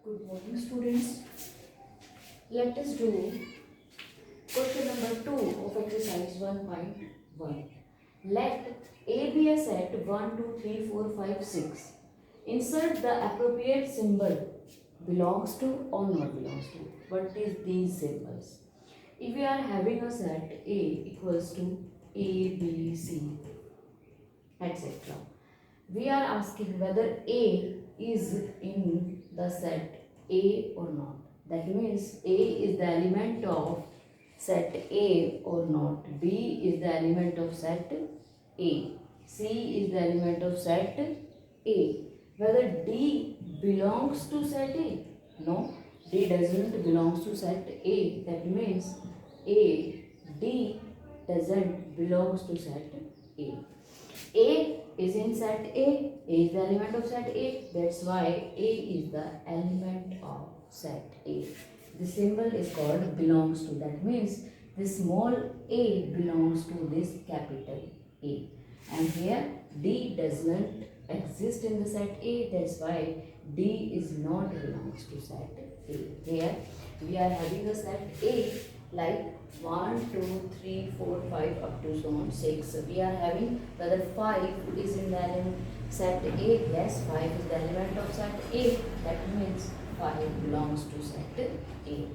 Good morning, students. Let us do question number 2 of exercise 1.1. Let A be a set 1, 2, 3, 4, 5, 6. Insert the appropriate symbol belongs to or not belongs to. What is these symbols? If we are having a set A equals to A, B, C, etc. We are asking whether A is in the set A or not. That means A is the element of set A or not. B is the element of set A. C is the element of set A. Whether D belongs to set A? No, D doesn't belongs to set A. That means D doesn't belongs to set A. A is in set A. A is the element of set A. That's why A is the element of set A. The symbol is called belongs to. That means this small a belongs to this capital A. And here D does not exist in the set A. That's why D is not belongs to set A. Here we are having a set A like 1, 2, 3, 4, 5 up to so on 6. We are having whether 5 is in the element set A. Yes, 5 is the element of set A. That means 5 belongs to set A.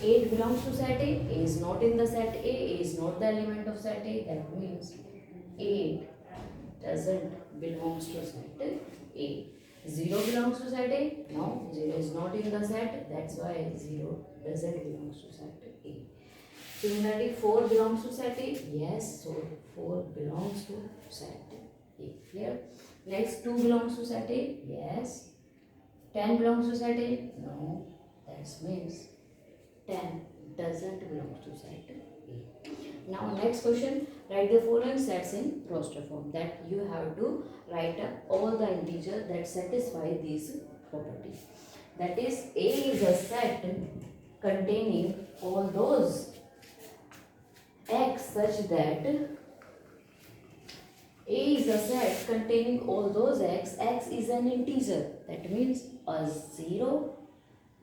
8 belongs to set A. A is not in the set A. A is not the element of set A. That means 8 doesn't belongs to set A. 0 belongs to set A. No, 0 is not in the set. That's why 0 doesn't belongs to set A. Similarly, 4 belongs to set A. Yes, so 4 belongs to set A. Clear? Next, 2 belongs to set A. Yes. 10 belongs to set A. No, that means 10 doesn't belong to set A. Now, next question. Write the following sets in roster form. That you have to write up all the integers that satisfy these properties. That is, A is a set containing all those x such that A is a set containing all those x. X is an integer. That means a 0,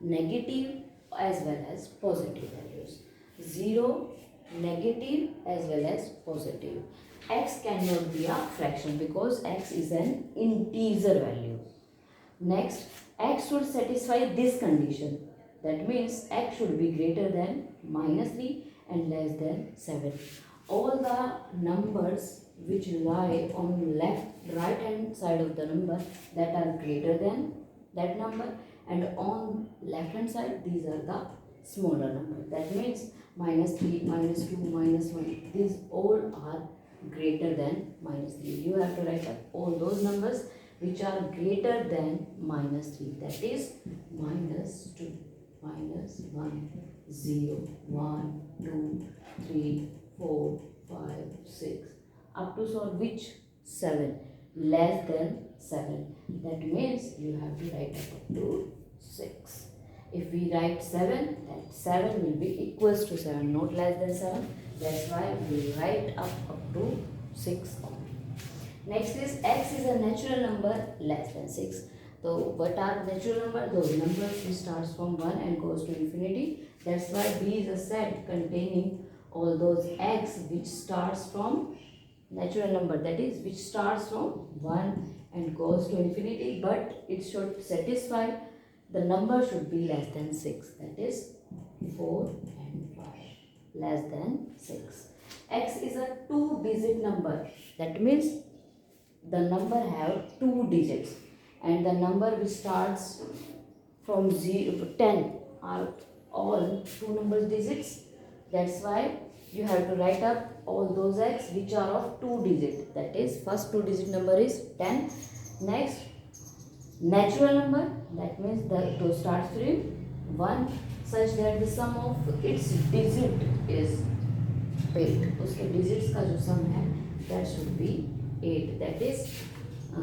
negative as well as positive values. 0, negative as well as positive. X cannot be a fraction because x is an integer value. Next, x should satisfy this condition. That means x should be greater than -3 and less than 7. All the numbers which lie on right hand side of the number that are greater than that number, and on left hand side these are the smaller number. That means -3, -2, -1. These all are greater than -3. You have to write up all those numbers which are greater than -3. That is -2, -1, 0, 1, 2, 3, 4, 5, 6 up to so which 7, less than 7. That means you have to write up to 6. If we write 7, then 7 will be equals to 7, not less than 7. That's why we write up to 6 only. Next is x is a natural number less than 6. So what are natural numbers? Those numbers which starts from 1 and goes to infinity. That's why B is a set containing all those x which starts from natural number, that is which starts from 1 and goes to infinity, but it should satisfy the number should be less than 6. That is 4 and 5, less than 6. X is a 2-digit number. That means the number have 2 digits, and the number which starts from 0 to 10 are all 2 number digits. That's why you have to write up all those x which are of 2 digits. That is, first 2-digit number is 10. Next, natural number, that means to start from 1 such that the sum of its digit is 8. उसके digits का जो sum है that should be 8. That is,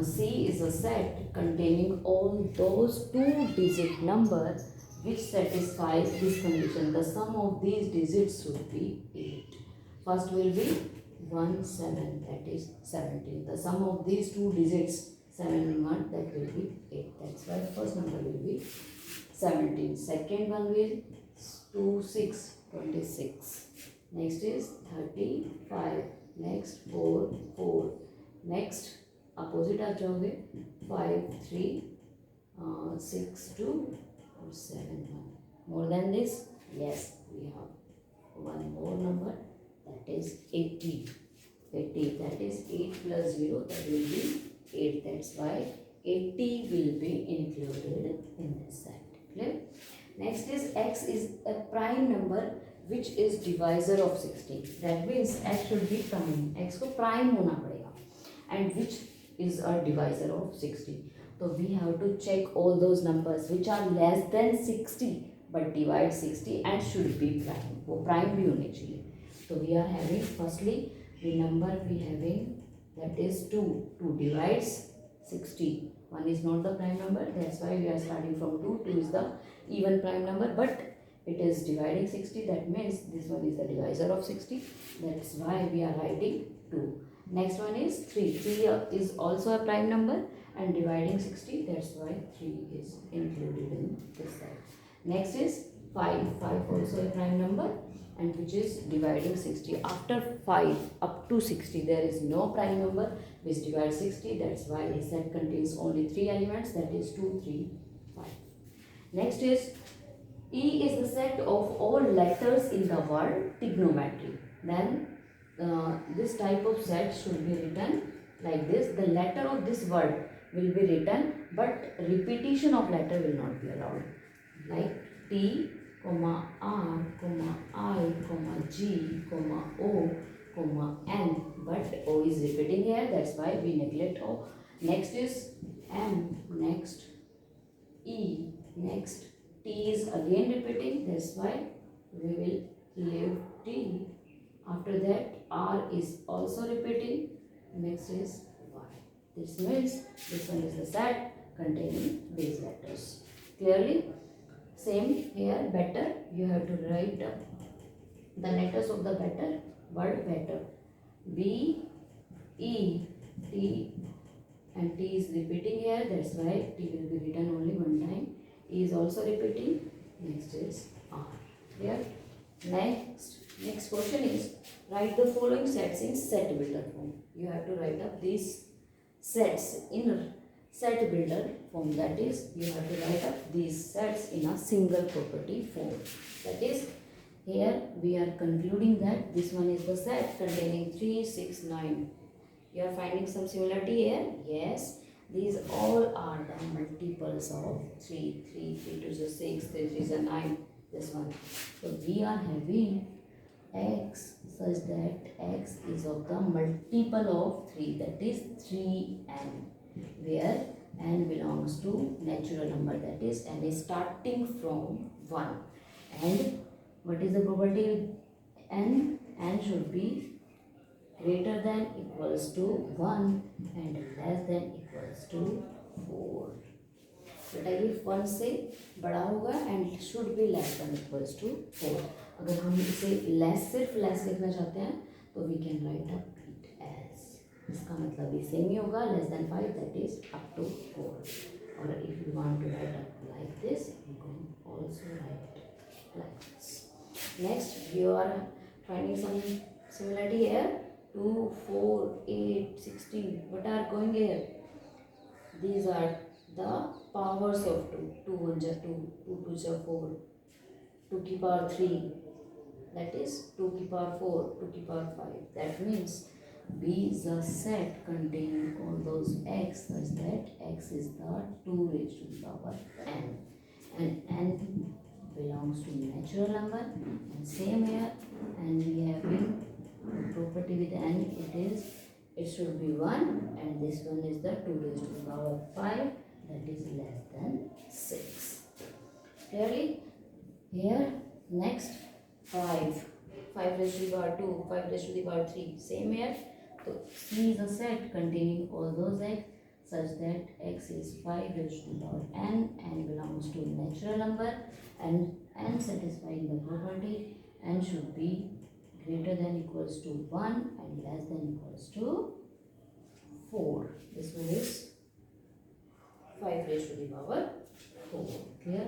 C is a set containing all those 2-digit numbers which satisfy this condition. The sum of these digits should be 8. First will be 1, 7, that is 17. The sum of these 2 digits, 7 and 1, that will be 8. That's why the first number will be 17. Second one will 2 6 26. Next is 35. Next 4 4. Next opposite आ जाओगे 5 3 6 2 or 7 1. More than this, yes, we have one more number, that is 80. 80, that is 8 plus 0, that will be 8. That's why 80 will be included in this set. Clear? Next is x is a prime number which is divisor of 60. That means x should be prime. x को prime होना पड़ेगा. And which is a divisor of 60. So we have to check all those numbers which are less than 60 but divide 60 and should be prime. वो prime भी होने चाहिए. So we are having firstly the number we having, that is 2. 2 divides 60. 1 is not the prime number, that's why we are starting from 2. 2 is the even prime number, but it is dividing 60. That means this one is the divisor of 60. That's why we are writing 2. Next one is 3. 3 is also a prime number and dividing 60. That's why 3 is included in this side. Next is 5. 5 also a prime number and which is dividing 60. After 5 up to 60 there is no prime number which divides 60. That's why this set contains only 3 elements, that is 2 3 5. Next is E is the set of all letters in the word trigonometry. Then this type of set should be written like this. The letter of this word will be written but repetition of letter will not be allowed. Like T, R, I, G, O, N, but O is repeating here, that's why we neglect O. Next is M, next E, next T is again repeating, that's why we will leave T. After that R is also repeating, next is Y. This means this one is the set containing these letters. Clearly? Same here, better, you have to write the letters of the better word better. B, E, T, and T is repeating here, that's why T will be written only one time. E is also repeating, next is R. Clear? Next question is, write the following sets in set builder form. You have to write up these sets in set builder form, that is you have to write up these sets in a single property form. That is, here we are concluding that this one is the set containing 3 6 9. You are finding some similarity here? Yes, these all are the multiples of 3. 3 2 is 6, 3 3 is 9, this one. So we are having x such that x is of the multiple of 3, that is 3n, where n belongs to natural number, that is n is starting from 1. And what is the probability with n? N should be greater than equals to 1 and less than equals to 4. बताइए 1 से बड़ा होगा and should be less than equals to 4. अगर हम इसे less सिर्फ less लिखना चाहते हैं तो we can write up it as, इसका मतलब भी सेम ही होगा, less than 5, that is up to 4. और if you want to write up like this, you can also write like this. Next, you are finding some similarity here. 2, 4, 8, 16. What are going here? These are the powers of 2. 2 1 is 2, 2 2 is 4, 2 की power 3. That is 2 की power 4, 2 की power 5. That means B is a set containing all those x such that x is the 2 raised to the power n. And n belongs to natural number. And same here. And we have been property with n, it should be 1, and this one is the 2 raised to the power 5, that is less than 6. Clearly? Here, next 5 raised to the power 2, 5 raised to the power 3, same here. So C is a set containing all those x such that x is 5 raised to the power n belongs to natural number, and n satisfying the property, n should be greater than equals to 1 and less than equals to 4. This one is 5 raised to the power 4.